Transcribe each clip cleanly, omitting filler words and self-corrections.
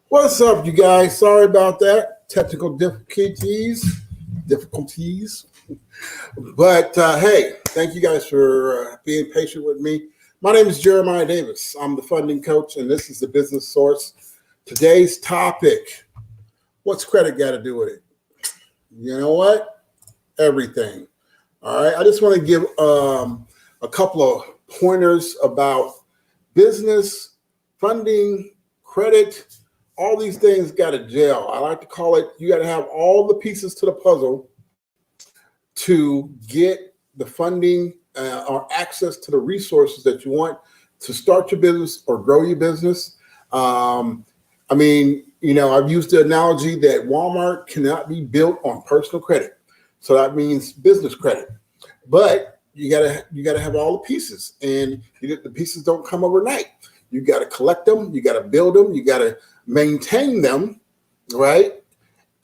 What's up, you guys? Sorry about that. Technical difficulties. But hey, thank you guys for being patient with me. My name is Jeremiah Davis. I'm the funding coach, and this is the Business Source. Today's topic: what's credit got to do with it? You know what? Everything. All right. I just want to give a couple of pointers about business funding, credit. All these things got to gel. I like to call it, you got to have all the pieces to the puzzle to get the funding or access to the resources that you want to start your business or grow your business. I've used the analogy that Walmart cannot be built on personal credit. So that means business credit. But you gotta have all the pieces, and the pieces don't come overnight. You got to collect them, you got to build them, you got to maintain them, right?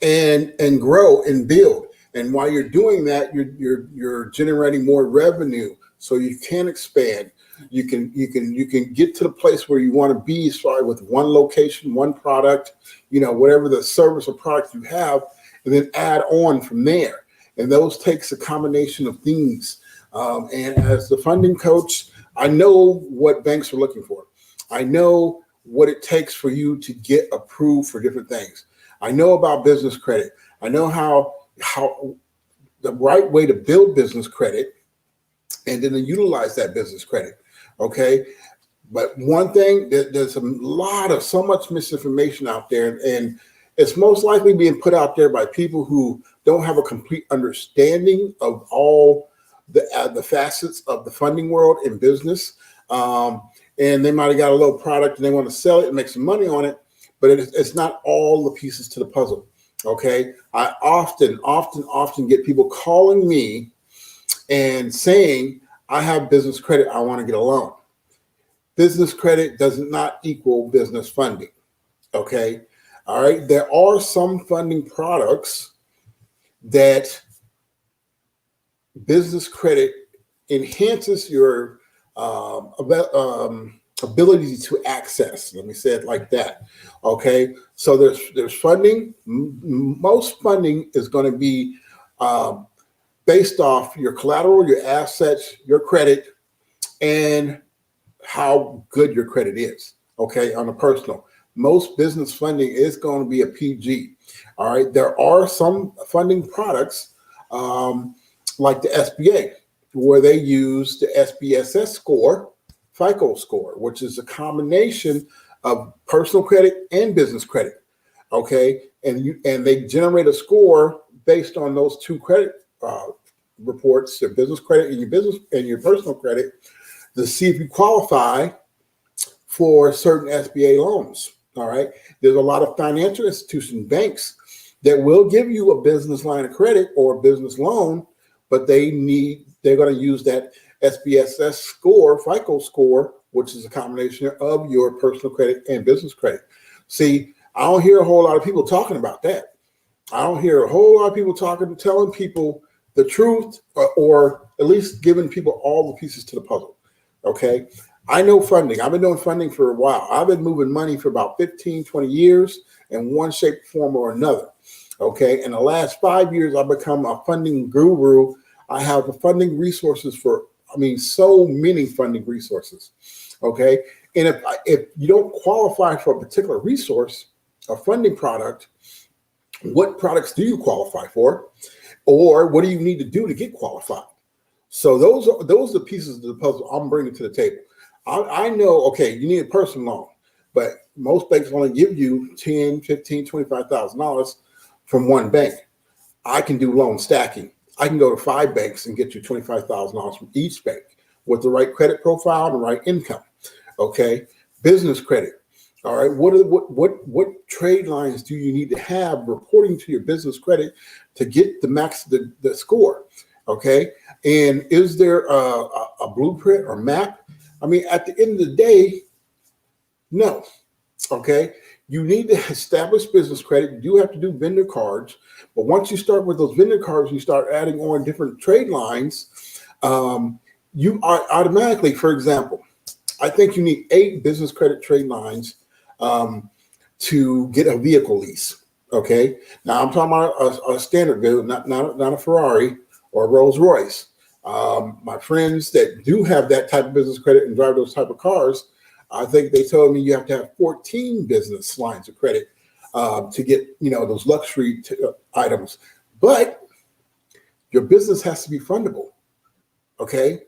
And grow and build. And while you're doing that, you're generating more revenue, so you can expand. You can get to the place where you want to be, starting with one location, one product, whatever the service or product you have, and then add on from there. And those takes a combination of things. And as the funding coach, I know what banks are looking for. I know what it takes for you to get approved for different things. I know about business credit. I know how the right way to build business credit and then to utilize that business credit. Okay. But one thing, there's so much misinformation out there, and it's most likely being put out there by people who don't have a complete understanding of all the facets of the funding world in business. And they might have got a little product and they want to sell it and make some money on it, but it's not all the pieces to the puzzle. Okay. I often get people calling me and saying, I have business credit, I want to get a loan. Business credit does not equal business funding. Okay. All right. There are some funding products that business credit enhances your ability to access. Let me say it like that. Okay. So there's funding. Most funding is going to be based off your collateral, your assets, your credit, and how good your credit is. Okay. On a personal. Most business funding is going to be a PG. All right. There are some funding products like the SBA, where they use the SBSS score, FICO score, which is a combination of personal credit and business credit. Okay. And they generate a score based on those two credit reports, your business credit and your personal credit, to see if you qualify for certain SBA loans. All right. There's a lot of financial institution banks that will give you a business line of credit or a business loan, but they're going to use that SBSS score, FICO score, which is a combination of your personal credit and business credit. See, I don't hear a whole lot of people talking about that. I don't hear a whole lot of people telling people the truth, or at least giving people all the pieces to the puzzle. Okay. I know funding. I've been doing funding for a while. I've been moving money for about 15, 20 years in one shape, form, or another. Okay. In the last 5 years, I've become a funding guru. I have the funding resources so many funding resources. Okay. And if you don't qualify for a particular resource, a funding product, what products do you qualify for? Or what do you need to do to get qualified? So those are the pieces of the puzzle I'm bringing to the table. I know, okay, you need a personal loan, but most banks only give you $10,000, $15,000, $25,000 from one bank. I can do loan stacking. I can go to 5 banks and get you $25,000 from each bank with the right credit profile and the right income. Okay, business credit. All right, what trade lines do you need to have reporting to your business credit to get the score? Okay, and is there a blueprint or map? I mean, at the end of the day, no. Okay, you need to establish business credit. You do have to do vendor cards, but once you start with those vendor cards, you start adding on different trade lines. You are automatically, for example, I think you need 8 business credit trade lines to get a vehicle lease. Okay. Now I'm talking about a standard vehicle, not a Ferrari or a Rolls Royce. My friends that do have that type of business credit and drive those type of cars, I think they told me you have to have 14 business lines of credit to get, those luxury items. But your business has to be fundable. Okay.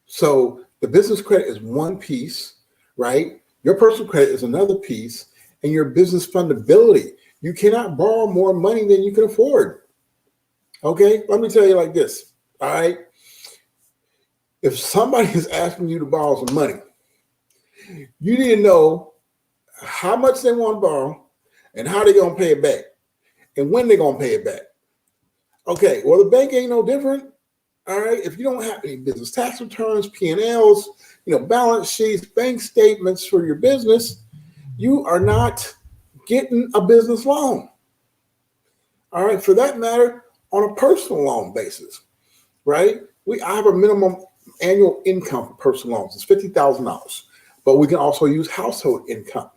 So the business credit is one piece, right? Your personal credit is another piece, and your business fundability. You cannot borrow more money than you can afford. Okay. Let me tell you like this. All right. If somebody is asking you to borrow some money, you need to know how much they want to borrow and how they're going to pay it back and when they're going to pay it back. Okay, well, the bank ain't no different. All right, if you don't have any business tax returns, P&Ls, balance sheets, bank statements for your business, you are not getting a business loan. All right, for that matter, on a personal loan basis, right? I have a minimum annual income for personal loans. It's $50,000, but we can also use household income.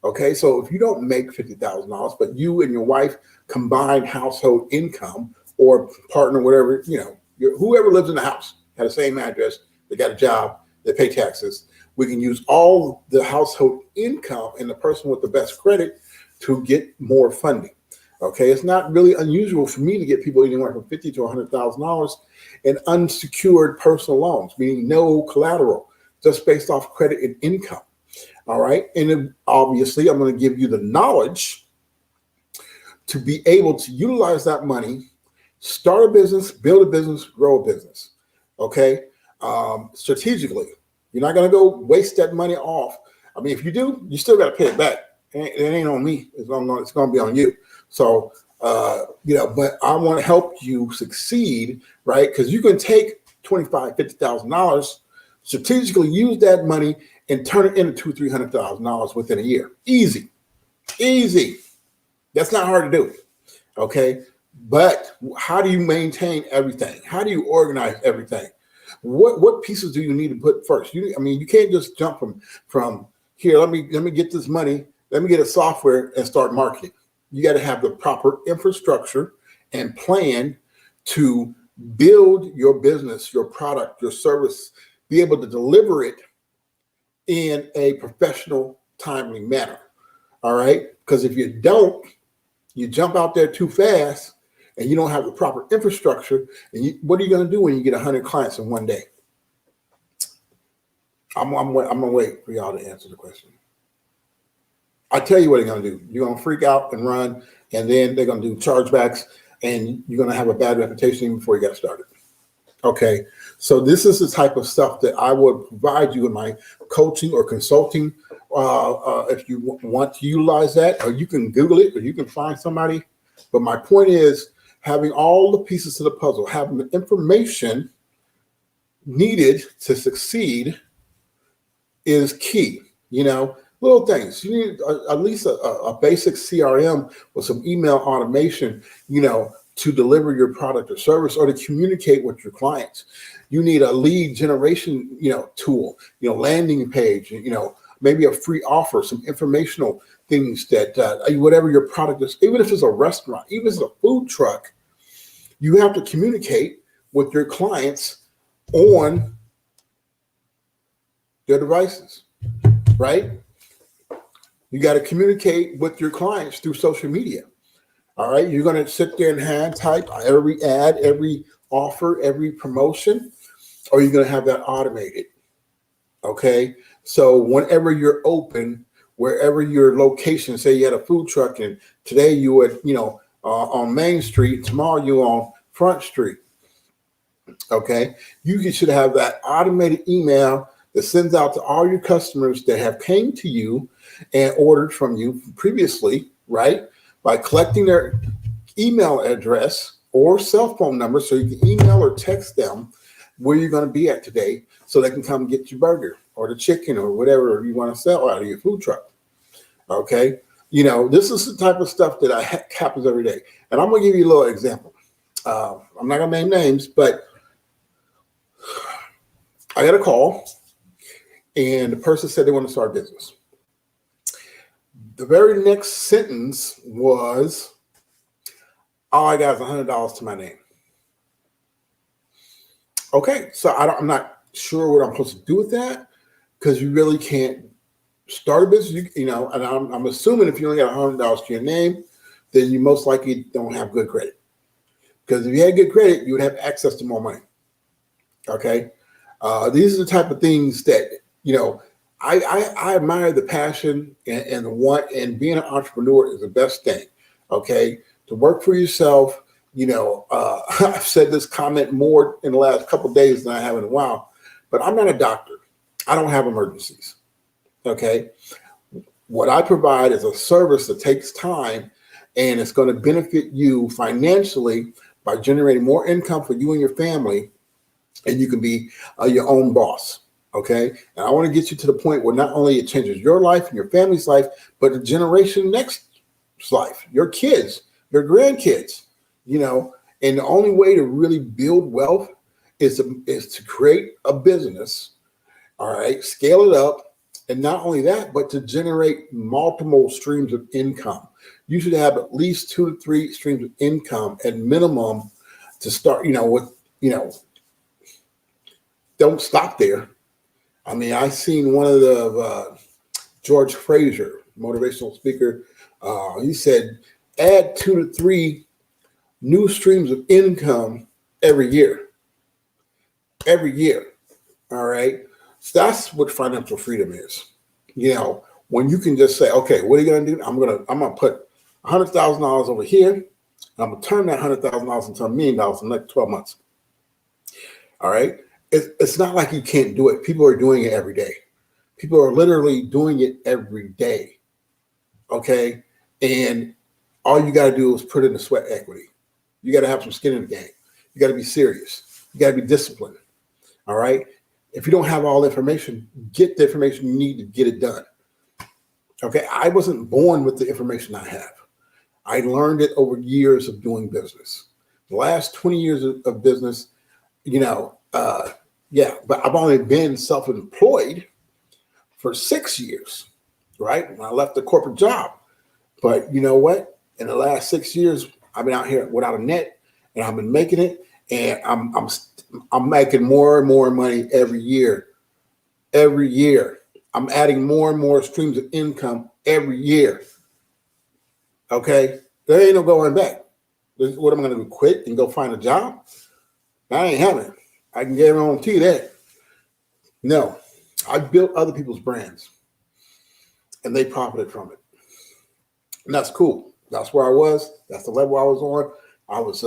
Okay, so if you don't make $50,000, but you and your wife combine household income or partner, whatever, whoever lives in the house, have the same address, they got a job, they pay taxes. We can use all the household income and the person with the best credit to get more funding. Okay, it's not really unusual for me to get people anywhere from $50,000 to $100,000 in unsecured personal loans, meaning no collateral, just based off credit and income. All right, and then obviously I'm going to give you the knowledge to be able to utilize that money, start a business, build a business, grow a business. Okay, strategically, you're not going to go waste that money off. I mean, if you do, you still got to pay it back. It ain't on me. It's going to be on you. So, but I want to help you succeed, right? Because you can take $25,000, $50,000, strategically use that money and turn it into $200,000, $300,000 within a year. Easy. That's not hard to do. Okay. But how do you maintain everything? How do you organize everything? What pieces do you need to put first? You can't just jump from here. Let me get this money. Let me get a software and start marketing. You got to have the proper infrastructure and plan to build your business, your product, your service, be able to deliver it in a professional, timely manner. All right. Because if you don't, you jump out there too fast and you don't have the proper infrastructure. And what are you going to do when you get 100 clients in one day? I'm going to wait for y'all to answer the question. I tell you what they're going to do. You're going to freak out and run, and then they're going to do chargebacks, and you're going to have a bad reputation even before you get started. Okay, so this is the type of stuff that I would provide you in my coaching or consulting. If you want to utilize that, or you can Google it, or you can find somebody. But my point is having all the pieces to the puzzle, having the information needed to succeed is key. Little things. You need at least a basic CRM with some email automation, to deliver your product or service or to communicate with your clients. You need a lead generation, tool, landing page, maybe a free offer, some informational things that whatever your product is, even if it's a restaurant, even if it's a food truck, you have to communicate with your clients on their devices, right? You got to communicate with your clients through social media. All right. You're going to sit there and hand type every ad, every offer, every promotion, or you're going to have that automated. Okay. So whenever you're open, wherever your location, say you had a food truck and today you would, on Main Street, tomorrow you're on Front Street. Okay. You should have that automated email that sends out to all your customers that have came to you and ordered from you previously, right? By collecting their email address or cell phone number so you can email or text them where you're going to be at today so they can come get your burger or the chicken or whatever you want to sell out of your food truck. Okay. This is the type of stuff that happens every day. And I'm going to give you a little example. I'm not going to name names, but I got a call and the person said they want to start a business. The very next sentence was, all I got is $100 to my name. Okay, so I'm not sure what I'm supposed to do with that, because you really can't start a business. And I'm assuming if you only got $100 to your name, then you most likely don't have good credit. Because if you had good credit, you would have access to more money. Okay, these are the type of things that I admire the passion and the want, and being an entrepreneur is the best thing. Okay, to work for yourself. I've said this comment more in the last couple of days than I have in a while, but I'm not a doctor. I don't have emergencies. Okay. What I provide is a service that takes time, and it's going to benefit you financially by generating more income for you and your family, and you can be your own boss. Okay. And I want to get you to the point where not only it changes your life and your family's life, but the generation next life, your kids, your grandkids. And the only way to really build wealth is to create a business, all right, scale it up, and not only that, but to generate multiple streams of income. You should have at least 2 to 3 streams of income at minimum to start. Don't stop there. I mean, I seen one of the George Fraser, motivational speaker. He said, add 2 to 3 new streams of income every year. All right. So that's what financial freedom is. When you can just say, okay, what are you going to do? I'm going to put $100,000 over here. And I'm going to turn that $100,000 into $1 million in the next 12 months. All right. It's not like you can't do it. People are doing it every day. People are literally doing it every day. Okay. And all you got to do is put in the sweat equity. You got to have some skin in the game. You got to be serious. You got to be disciplined. All right. If you don't have all the information, get the information you need to get it done. Okay. I wasn't born with the information I have. I learned it over years of doing business. The last 20 years of business, but I've only been self-employed for 6 years, right? When I left the corporate job. But you know what? In the last 6 years, I've been out here without a net, and I've been making it, and I'm making more and more money every year. Every year, I'm adding more and more streams of income every year. Okay, there ain't no going back. What am I going to do? Quit and go find a job? I ain't having it. I can guarantee that. No, I built other people's brands, and they profited from it, and that's cool. That's where I was. That's the level I was on. I was,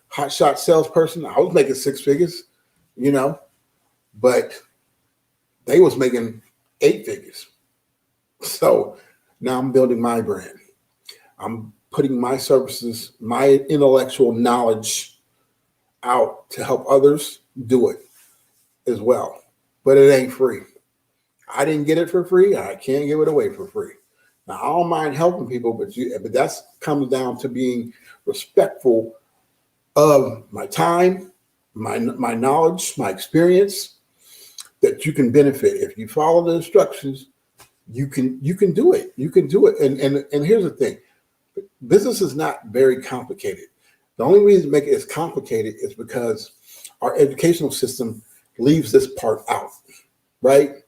hot shot salesperson. I was making 6 figures, but they was making 8 figures. So now I'm building my brand. I'm putting my services, my intellectual knowledge out to help others do it as well. But it ain't free. I didn't get it for free. I can't give it away for free. Now, I don't mind helping people, but that comes down to being respectful of my time, my knowledge, my experience, that you can benefit. If you follow the instructions, you can do it. You can do it. And here's the thing. Business is not very complicated. The only reason to make it as complicated is because our educational system leaves this part out, right?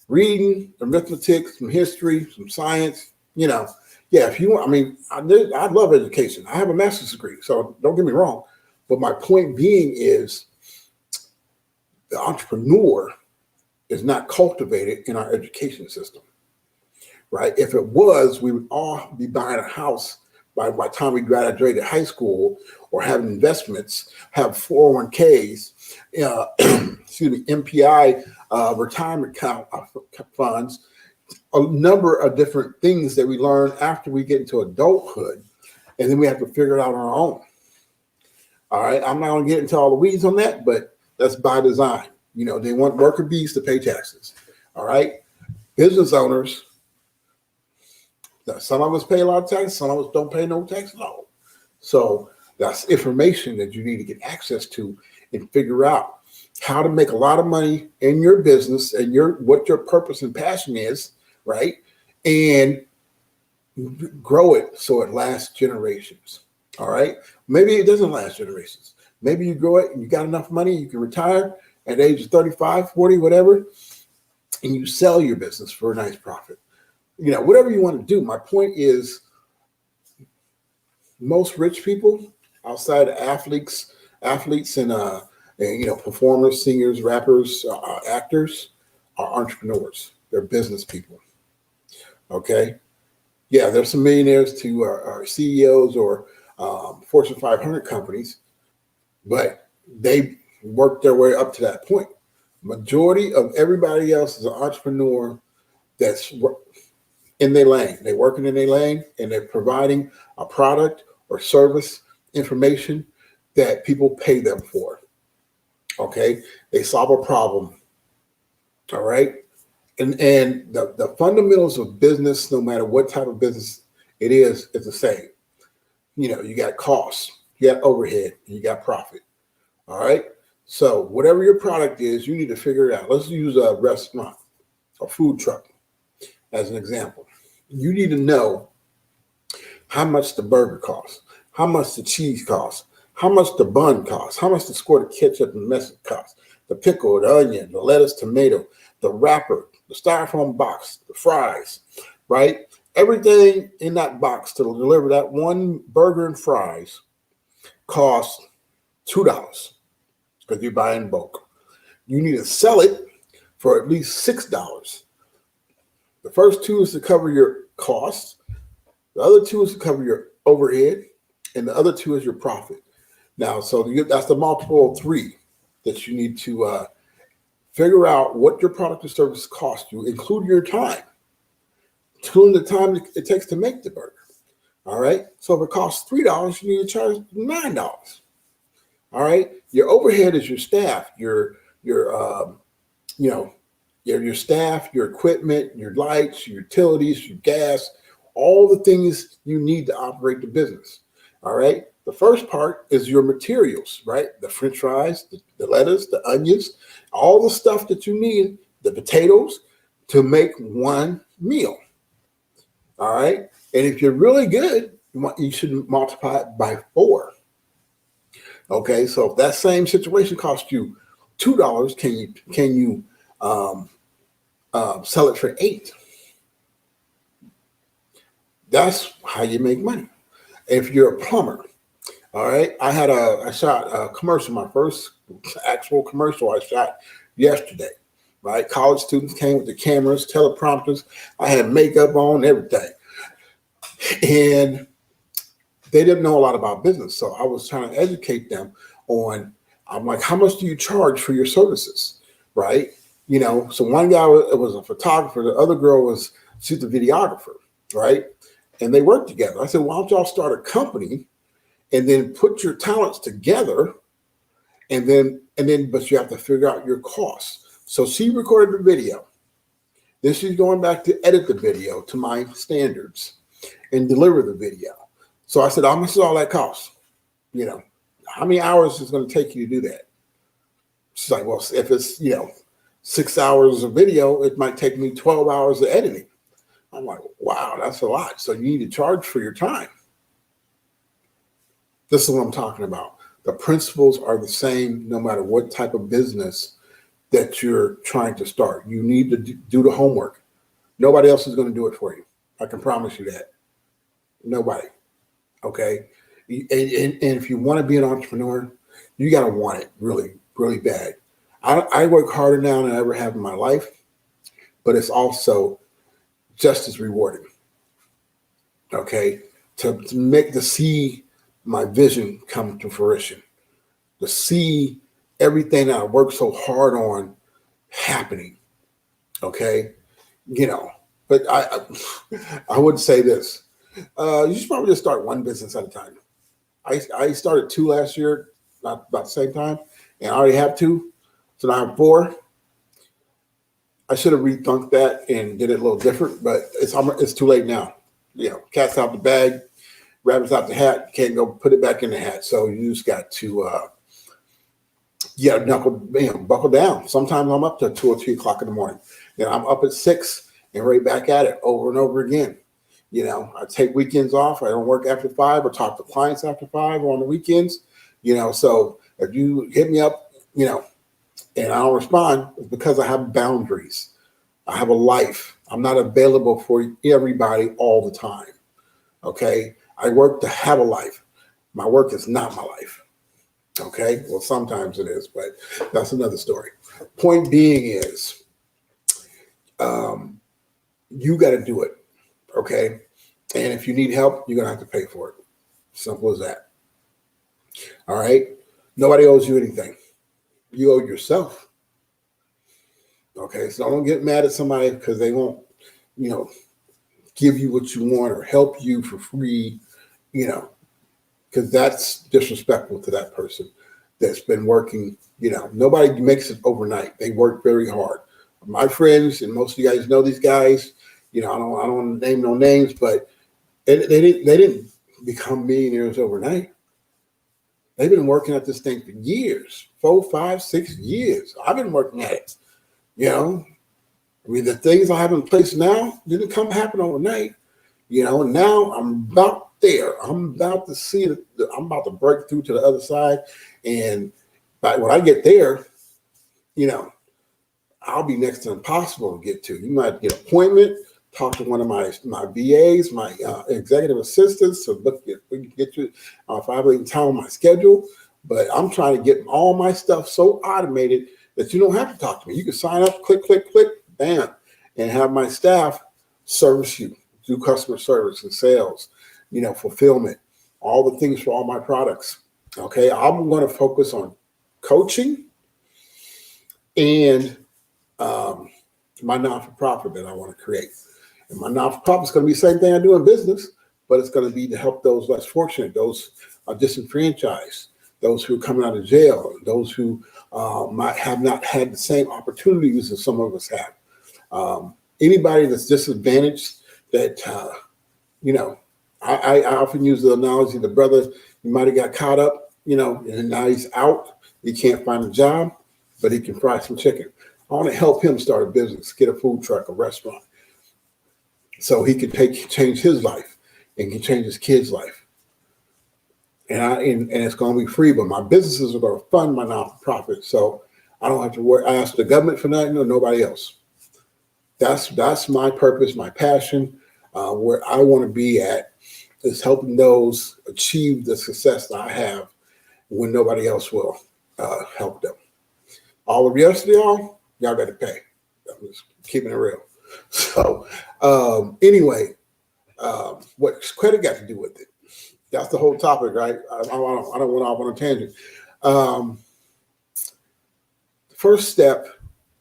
Reading, arithmetic, some history, some science, if you want, I love education. I have a master's degree, so don't get me wrong. But my point being is the entrepreneur is not cultivated in our education system, right? If it was, we would all be buying a house by the time we graduated high school, or having investments, have 401ks, MPI, retirement funds, a number of different things that we learn after we get into adulthood, and then we have to figure it out on our own. All right, I'm not going to get into all the weeds on that, but that's by design. They want worker bees to pay taxes. All right, business owners, some of us pay a lot of tax, some of us don't pay no tax at all. So that's information that you need to get access to and figure out how to make a lot of money in your business and what your purpose and passion is, right? And grow it so it lasts generations. All right. Maybe it doesn't last generations. Maybe you grow it and you got enough money, you can retire at the age of 35, 40, whatever, and you sell your business for a nice profit. Whatever you want to do. My point is, most rich people outside of athletes and performers, singers, rappers, actors are entrepreneurs. They're business people. Okay. Yeah, there's some millionaires who are CEOs or Fortune 500 companies, but they worked their way up to that point. Majority of everybody else is an entrepreneur that's in their lane. They're working in their lane and they're providing a product or service, information that people pay them for. Okay, they solve a problem. All right, and the fundamentals of business, no matter what type of business it is the same. You got costs, you got overhead, and you got profit. All right. So whatever your product is, you need to figure it out. Let's use a restaurant, a food truck as an example. You need to know how much the burger costs, how much the cheese costs, how much the bun costs, how much the squirt of ketchup and mustard costs, the pickle, the onion, the lettuce, tomato, the wrapper, the styrofoam box, the fries, right? Everything in that box to deliver that one burger and fries costs $2 because you buy in bulk. You need to sell it for at least $6. The first two is to cover your costs. The other two is to cover your overhead. And the other two is your profit. Now, so that's the multiple of three that you need to figure out what your product or service costs you, include your time, including the time it takes to make the burger. All right. So if it costs $3, you need to charge $9. All right. Your overhead is your staff, your staff, your equipment, your lights, your utilities, your gas, all the things you need to operate the business. All right. The first part is your materials, right? The French fries, the lettuce, the onions, all the stuff that you need, the potatoes to make one meal. All right. And if you're really good, you should multiply it by 4. Okay. So if that same situation costs you $2, can you sell it for $8? That's how you make money. If you're a plumber, all right. I shot a commercial, my first actual commercial I shot yesterday, right? College students came with the cameras, teleprompters. I had makeup on, everything. And they didn't know a lot about business. So I was trying to educate them on, I'm like, how much do you charge for your services, right? So one guy was a photographer. The other girl she's a videographer, right? And they worked together. I said, why don't y'all start a company and then put your talents together and then, but you have to figure out your costs. So she recorded the video. Then she's going back to edit the video to my standards and deliver the video. So I said, how much does all that cost? How many hours is it going to take you to do that? She's like, well, if it's, 6 hours of video, it might take me 12 hours of editing. I'm like, wow, that's a lot. So you need to charge for your time. This is what I'm talking about. The principles are the same no matter what type of business that you're trying to start. You need to do the homework. Nobody else is going to do it for you. I can promise you that. Nobody. Okay. And if you want to be an entrepreneur, you got to want it really, really bad. I work harder now than I ever have in my life, but it's also just as rewarding. Okay. To see my vision come to fruition, to see everything that I worked so hard on happening. Okay. But I would say this, you should probably just start one business at a time. I started 2 last year, about the same time, and I already have 2. So now I have 4. I should have rethunked that and did it a little different, but it's too late now. Cat's out the bag, rabbit's out the hat, can't go put it back in the hat. So you just got to, buckle down. Sometimes I'm up to 2 or 3 o'clock in the morning. I'm up at 6 and right back at it over and over again. I take weekends off. I don't work after 5 or talk to clients after 5 or on the weekends. So if you hit me up, and I don't respond, it's because I have boundaries. I have a life. I'm not available for everybody all the time. Okay. I work to have a life. My work is not my life. Okay. Well, sometimes it is, but that's another story. Point being is, you got to do it. Okay. And if you need help, you're going to have to pay for it. Simple as that. All right. Nobody owes you anything. You owe yourself. Okay. So don't get mad at somebody because they won't, give you what you want or help you for free, because that's disrespectful to that person that's been working. Nobody makes it overnight. They work very hard. My friends, and most of you guys know these guys, I don't want to name no names, but they didn't become millionaires overnight. They've been working at this thing for years, 4, 5, 6 years. I've been working at it. The things I have in place now didn't happen overnight. Now I'm about there. I'm about to see it. I'm about to break through to the other side. And when I get there, I'll be next to impossible to get to. You might get an appointment, talk to one of my VAs, my executive assistants, so we can get you if I have any time on my schedule. But I'm trying to get all my stuff so automated that you don't have to talk to me. You can sign up, click, click, click, bam, and have my staff service you, do customer service and sales, fulfillment, all the things for all my products. Okay, I'm going to focus on coaching and my non-for-profit that I want to create. And my non-for-profit is going to be the same thing I do in business, but it's going to be to help those less fortunate, those disenfranchised, those who are coming out of jail, those who might have not had the same opportunities as some of us have. Anybody that's disadvantaged that, I often use the analogy, the brother, he might have got caught up, and now he's out. He can't find a job, but he can fry some chicken. I want to help him start a business, get a food truck, a restaurant, so he can change his life and can change his kid's life. And it's going to be free, but my businesses are going to fund my non-profit, so I don't have to worry. I ask the government for nothing or nobody else. That's my purpose, my passion. Where I want to be at is helping those achieve the success that I have when nobody else will help them. All of the rest of y'all got to pay. I'm just keeping it real. So anyway, what's credit got to do with it? That's the whole topic, right? I don't want off on a tangent. The first step,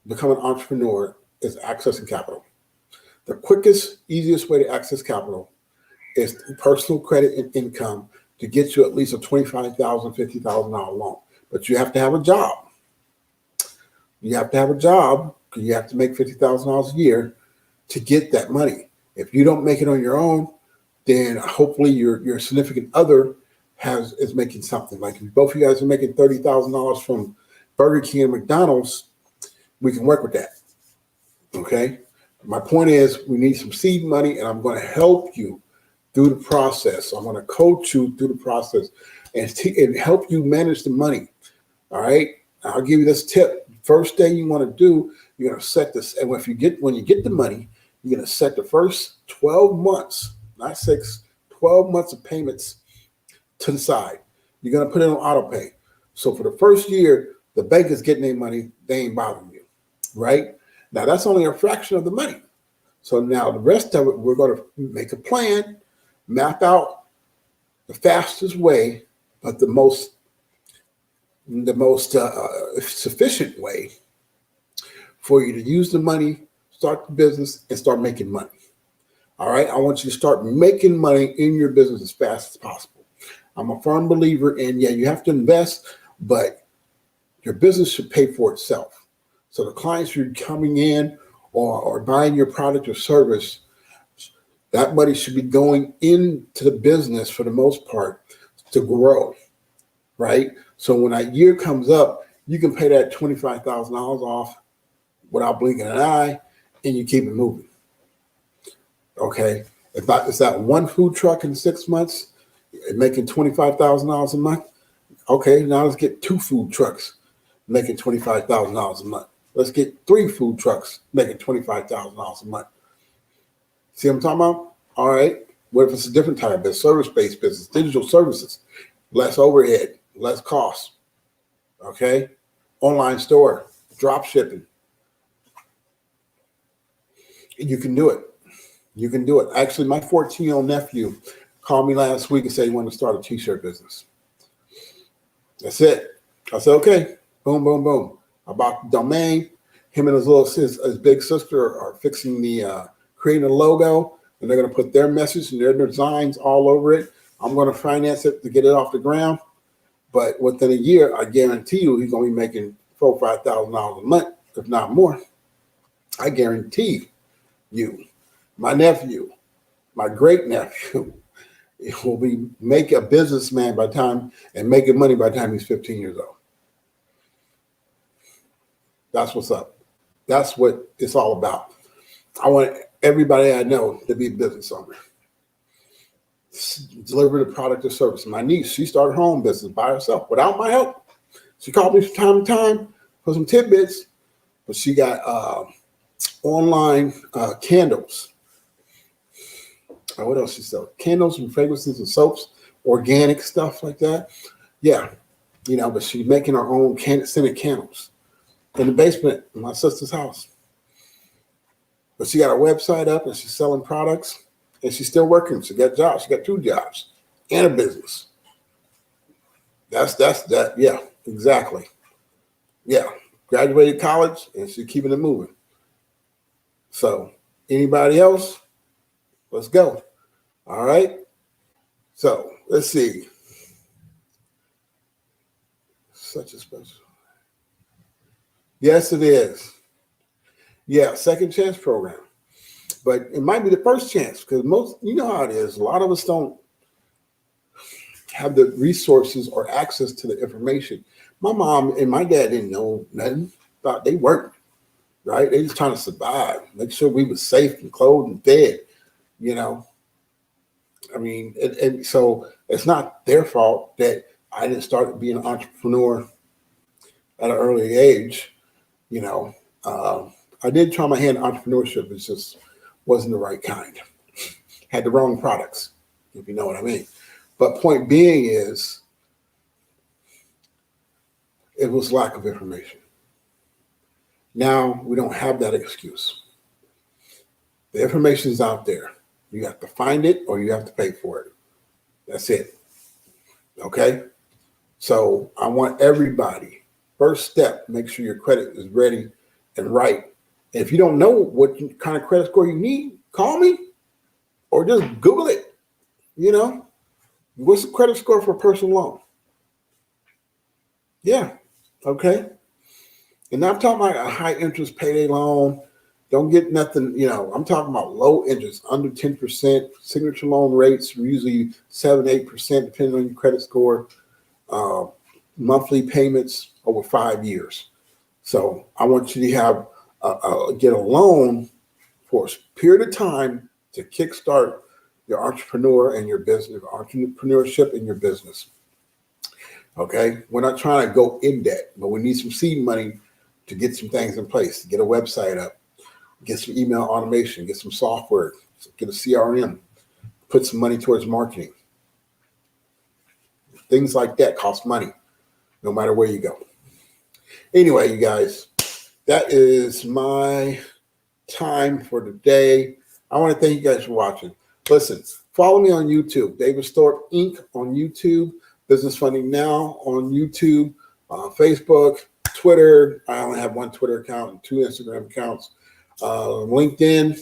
become an entrepreneur, is accessing capital. The quickest, easiest way to access capital is personal credit and income to get you at least a $25,000, $50,000 loan. But you have to have a job. You have to have a job because you have to make $50,000 a year to get that money. If you don't make it on your own, then hopefully your significant other is making something. Like if both of you guys are making $30,000 from Burger King and McDonald's, we can work with that. Okay. My point is we need some seed money, and I'm going to help you through the process. So I'm going to coach you through the process and help you manage the money. All right. I'll give you this tip. First thing you want to do, you're going to set this. And when you get the money, you're going to set the first 12 months, not 6, 12 months of payments to the side. You're going to put it on auto pay. So for the first year, the bank is getting their money. They ain't bothering you. Right. Now, that's only a fraction of the money. So now the rest of it, we're going to make a plan, map out the fastest way, but the most sufficient way for you to use the money, start the business, and start making money. All right. I want you to start making money in your business as fast as possible. I'm a firm believer in, you have to invest, but your business should pay for itself. So the clients who are coming in or buying your product or service, that money should be going into the business for the most part to grow, right? So when that year comes up, you can pay that $25,000 off without blinking an eye, and you keep it moving. Okay. If it's that one food truck in 6 months, making $25,000 a month. Okay, now let's get 2 food trucks making $25,000 a month. Let's get 3 food trucks making $25,000 a month. See what I'm talking about? All right. What if it's a different type of business, service-based business, digital services, less overhead, less cost. Okay. Online store, drop shipping. You can do it. You can do it. Actually, my 14-year-old nephew called me last week and said he wanted to start a t-shirt business. That's it. I said, okay. Boom, boom, boom. I bought the domain. Him and his big sister are fixing the creating a logo, and they're going to put their message and their designs all over it. I'm going to finance it to get it off the ground. But within a year, I guarantee you he's going to be making $4,000 or $5,000 a month, if not more. I guarantee you, my nephew, my great nephew, will be a businessman by the time and making money by the time he's 15 years old. That's what's up. That's what it's all about. I want everybody I know to be a business owner. Deliver the product or service. My niece, she started her own business by herself without my help. She called me from time to time for some tidbits, but she got online candles. What else she sells? Candles and fragrances and soaps, organic stuff like that. Yeah, but she's making her own scented candles in the basement of my sister's house. But she got a website up and she's selling products and she's still working. She got jobs. She got 2 jobs and a business. That's that. Yeah, exactly. Yeah, graduated college and she's keeping it moving. So anybody else? Let's go. All right. So let's see. Such a special. Yes, it is. Yeah, second chance program. But it might be the first chance because most, how it is. A lot of us don't have the resources or access to the information. My mom and my dad didn't know nothing. Thought they worked, right? They just trying to survive, make sure we were safe and clothed and fed, I mean, and so it's not their fault that I didn't start being an entrepreneur at an early age. I did try my hand in entrepreneurship. It just wasn't the right kind. Had the wrong products, if you know what I mean. But point being is, it was lack of information. Now we don't have that excuse. The information is out there. You have to find it or you have to pay for it. That's it. Okay? So I want everybody, first step, make sure your credit is ready and right. And if you don't know what kind of credit score you need, call me or just Google it. What's the credit score for a personal loan? Yeah. Okay. And I'm talking about a high interest payday loan. Don't get nothing, I'm talking about low interest, under 10%, signature loan rates, usually 7-8%, depending on your credit score, monthly payments over 5 years. So I want you to have get a loan for a period of time to kickstart your entrepreneur and your business, entrepreneurship in your business. Okay. We're not trying to go in debt, but we need some seed money to get some things in place, get a website up, get some email automation, get some software, get a CRM, put some money towards marketing. Things like that cost money, no matter where you go. Anyway, you guys, that is my time for today. I want to thank you guys for watching. Listen, follow me on YouTube, David Thorpe Inc. on YouTube, Business Funding Now on YouTube, Facebook, Twitter. I only have 1 Twitter account and 2 Instagram accounts. LinkedIn,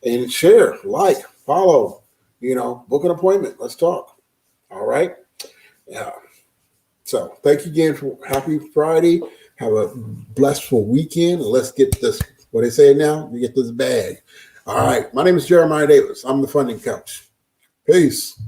and share, like, follow, book an appointment. Let's talk. All right. Yeah. So thank you again for happy Friday. Have a blessful weekend. Let's get this, what they say now, you get this bag. All right. My name is Jeremiah Davis. I'm the funding coach. Peace.